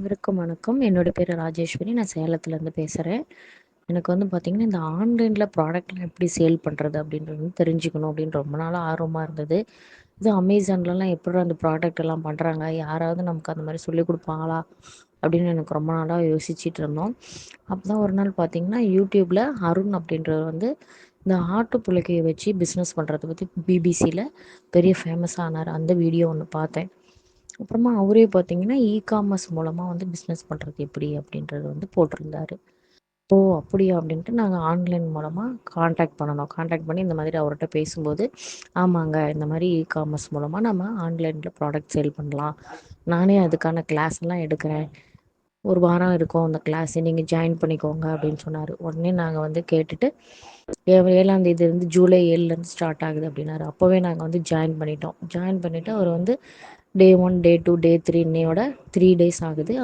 வணக்கம். என்னோட பேரு ராஜேஸ்வரி. நான் சேலத்துலேருந்து பேசுறேன். எனக்கு வந்து பார்த்தீங்கன்னா, இந்த ஆன்லைன்ல ப்ராடக்ட்லாம் எப்படி சேல் பண்றது அப்படின்றது வந்து தெரிஞ்சுக்கணும் அப்படின்னு ரொம்ப நாளா ஆர்வமா இருந்தது. இது அமேசான்லலாம் எப்புட்றா அந்த ப்ராடக்ட் எல்லாம் பண்றாங்க? யாராவது நமக்கு அந்த மாரி சொல்லிக் குடுப்பாங்களா? அப்படின்னு எனக்கு ரொம்ப நாளா யோசிச்சுட்டு இருந்தோம். அப்பதான் ஒரு நாள் பார்த்தீங்கன்னா, யூடியூப்ல அருண் அப்படின்றவர் வந்து இந்த ஆட்டுப்புழுக்கைய வச்சு பிஸ்னஸ் பண்றத பத்தி பிபிசில பெரிய ஃபேமஸ் ஆனாரு. அந்த வீடியோ ஒண்ணு பார்த்தேன். அப்புறமா அவரே பார்த்தீங்கன்னா, காமர்ஸ் மூலமா வந்து பிஸ்னஸ் பண்றது எப்படி அப்படின்றது வந்து போட்டிருந்தாரு. ஓ! அப்படியா அப்படின்ட்டு நாங்க ஆன்லைன் மூலமா கான்டாக்ட் பண்ணனோம். கான்டாக்ட் பண்ணி இந்த மாதிரி அவர்ட்ட பேசும்போது, ஆமாங்க இந்த மாரி காமர்ஸ் மூலமா நம்ம ஆன்லைன்ல ப்ராடக்ட் சேல் பண்ணலாம். நானே அதுக்கான கிளாஸ்லாம் எடுக்கிறேன். 1 வாரம் இருக்கும் அந்த கிளாஸ். நீங்க ஜாயின் பண்ணிக்கோங்க அப்படின்னு சொன்னாரு. உடனே நாங்க வந்து கேட்டுட்டு 7ஆம் தேதி இருந்து ஜூலை 7லேருந்து ஸ்டார்ட் ஆகுது அப்படின்னாரு. அப்பவே நாங்க வந்து ஜாயின் பண்ணிட்டோம். ஜாயின் பண்ணிட்டு அவர் வந்து டே 1, டே 2, டே 3 இன்னையோட 3 டேஸ் ஆகுது.